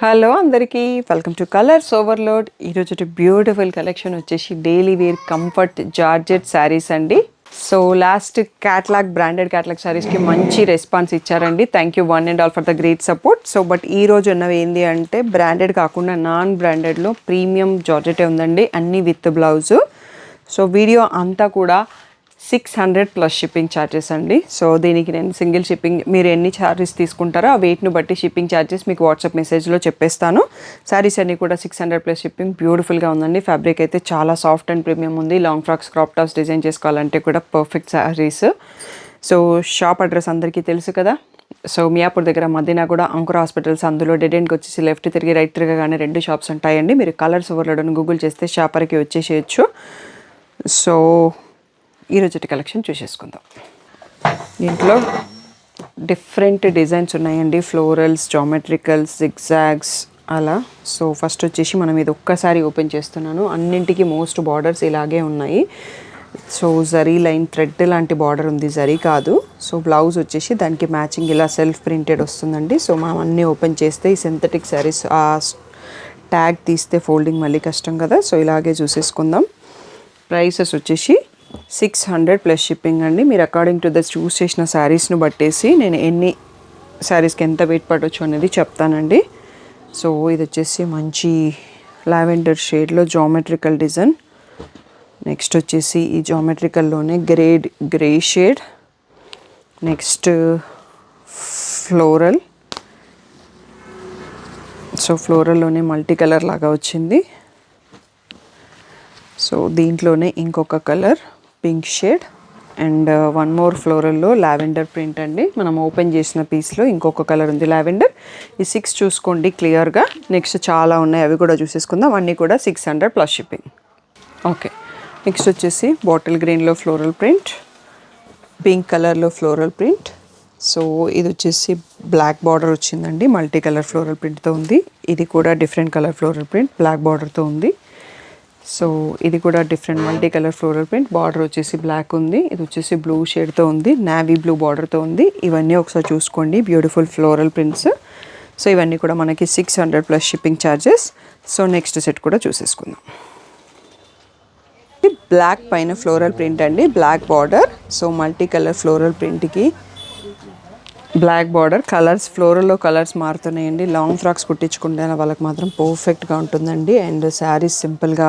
Hello అందరికీ welcome to Colours Overload. ఈరోజు beautiful collection వచ్చేసి daily wear comfort georgette sarees అండి. సో లాస్ట్ బ్రాండెడ్ క్యాటలాగ్ శారీస్కి మంచి రెస్పాన్స్ ఇచ్చారండి. Thank you one and all for the great support. So but ఈ రోజు ఉన్నవి ఏంటి అంటే బ్రాండెడ్ కాకుండా నాన్ బ్రాండెడ్లో ప్రీమియం జార్జెటే ఉందండి, అన్నీ విత్ బ్లౌజు. సో వీడియో అంతా కూడా 600 ప్లస్ షిప్పింగ్ ఛార్జెస్ అండి. సో దీనికి నేను సింగిల్ షిప్పింగ్, మీరు ఎన్ని ఛార్జెస్ తీసుకుంటారో ఆ వెయిట్ను బట్టి షిప్పింగ్ ఛార్జెస్ మీకు వాట్సాప్ మెసేజ్లో చెప్పేస్తాను. శారీస్ అన్నీ కూడా 600 ప్లస్ షిప్పింగ్. బ్యూటిఫుల్గా ఉందండి. ఫ్యాబ్రిక్ అయితే చాలా సాఫ్ట్ అండ్ ప్రీమియం ఉంది. Long frocks, crop tops design చేసుకోవాలంటే కూడా perfect saris. So shop address అందరికీ తెలుసు కదా. సో మియాపూర్ దగ్గర మదీనా కూడా అంకుర హాస్పిటల్స్, అందులో డెడ్ ఎండ్కి వచ్చేసి లెఫ్ట్ తిరిగి రైట్ తిరగగానే 2 షాప్స్ ఉంటాయండి. మీరు కలర్స్ ఓవర్లోడ్ అని గూగుల్ చేస్తే షాపర్కి వచ్చేసేయచ్చు. సో ఈరోజు కలెక్షన్ చూసేసుకుందాం. దీంట్లో డిఫరెంట్ డిజైన్స్ ఉన్నాయండి, ఫ్లోరల్స్, జామెట్రికల్స్, జిగ్జాగ్స్ అలా. సో ఫస్ట్ వచ్చేసి మనం ఇది ఒక్కసారి ఓపెన్ చేస్తున్నాను. అన్నింటికి మోస్ట్ బార్డర్స్ ఇలాగే ఉన్నాయి. సో జరీ లైన్ థ్రెడ్ లాంటి బార్డర్ ఉంది, జరీ కాదు. సో బ్లౌజ్ వచ్చేసి దానికి మ్యాచింగ్ ఇలా సెల్ఫ్ ప్రింటెడ్ వస్తుందండి. సో మనం అన్నీ ఓపెన్ చేస్తే ఈ సింథటిక్ శారీస్ ఆ ట్యాగ్ తీస్తే ఫోల్డింగ్ మళ్ళీ కష్టం కదా. సో ఇలాగే చూసేసుకుందాం. ప్రైసెస్ వచ్చేసి 600 ప్లస్ షిప్పింగ్ అండి. మీరు అకార్డింగ్ టు ద చూస్ చేసిన శారీస్ను బట్టేసి నేను ఎన్ని శారీస్కి ఎంత వెయిట్ పడవచ్చు అనేది చెప్తానండి. సో ఇది వచ్చేసి మంచి లావెండర్ షేడ్లో జామెట్రికల్ డిజైన్. నెక్స్ట్ వచ్చేసి ఈ జామెట్రికల్లోనే grey shade. Next floral. So ఫ్లోరల్లోనే మల్టీ కలర్ లాగా వచ్చింది. సో దీంట్లోనే ఇంకొక colour pink shade and one more ఫ్లోరల్లో లావెండర్ ప్రింట్ అండి. మనం ఓపెన్ చేసిన పీస్లో ఇంకొక కలర్ ఉంది లావెండర్. ఈ 6 చూసుకోండి క్లియర్గా. నెక్స్ట్ చాలా ఉన్నాయి, అవి కూడా చూసేసుకుందాం. అన్నీ కూడా 600 ప్లస్ షిప్పింగ్. ఓకే, నెక్స్ట్ వచ్చేసి బాటిల్ గ్రీన్లో ఫ్లోరల్ ప్రింట్, పింక్ కలర్లో ఫ్లోరల్ ప్రింట్. సో ఇది వచ్చేసి బ్లాక్ బార్డర్ వచ్చిందండి, మల్టీ కలర్ ఫ్లోరల్ ప్రింట్తో ఉంది. ఇది కూడా different colour floral print black బార్డర్తో ఉంది. సో ఇది కూడా different multi colour floral print, border వచ్చేసి బ్లాక్ ఉంది. ఇది వచ్చేసి బ్లూ షేడ్తో ఉంది, నావీ బ్లూ బార్డర్తో ఉంది. ఇవన్నీ ఒకసారి చూసుకోండి, బ్యూటిఫుల్ ఫ్లోరల్ ప్రింట్స్. సో ఇవన్నీ కూడా మనకి 600 plus shipping charges. So next set కూడా చూసేసుకుందాం. బ్లాక్ పైన ఫ్లోరల్ ప్రింట్ అండి, black border. So multi colour floral ప్రింట్కి బ్లాక్ బార్డర్. కలర్స్ ఫ్లోరల్లో కలర్స్ మారుతున్నాయండి. లాంగ్ ఫ్రాక్స్ కుట్టించుకుంటే వాళ్ళకి మాత్రం పర్ఫెక్ట్గా ఉంటుందండి. అండ్ శారీస్ సింపుల్గా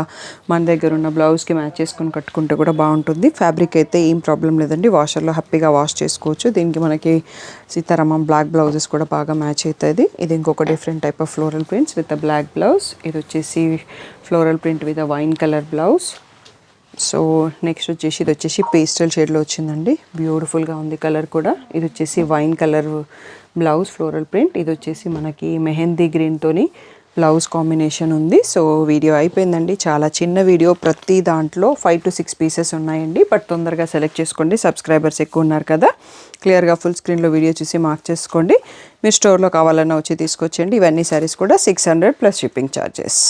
మన దగ్గర ఉన్న బ్లౌజ్కి మ్యాచ్ చేసుకుని కట్టుకుంటే కూడా బాగుంటుంది. ఫ్యాబ్రిక్ అయితే ఏం ప్రాబ్లం లేదండి, వాషర్లో హ్యాపీగా వాష్ చేసుకోవచ్చు. దీనికి మనకి సీతారామం బ్లాక్ బ్లౌజెస్ కూడా బాగా మ్యాచ్ అవుతుంది. ఇది ఇంకొక different type of floral prints with black blouse. ఇది వచ్చేసి floral print with wine colour blouse. So next వచ్చేసి ఇది వచ్చేసి పేస్టల్ షేడ్లో వచ్చిందండి, బ్యూటిఫుల్గా ఉంది కలర్ కూడా. ఇది వచ్చేసి wine colour blouse floral print. ఇది వచ్చేసి మనకి మెహందీ గ్రీన్తోని బ్లౌజ్ కాంబినేషన్ ఉంది. సో వీడియో అయిపోయిందండి, చాలా చిన్న వీడియో. ప్రతి దాంట్లో 5 to 6 పీసెస్ ఉన్నాయండి. బట్ తొందరగా సెలెక్ట్ చేసుకోండి, సబ్స్క్రైబర్స్ ఎక్కువ ఉన్నారు కదా. క్లియర్గా ఫుల్ స్క్రీన్లో వీడియో చూసి మార్క్ చేసుకోండి. మీరు స్టోర్లో కావాలన్నా వచ్చి తీసుకొచ్చేయండి. ఇవన్నీ శారీస్ కూడా 600 ప్లస్ షిప్పింగ్ ఛార్జెస్.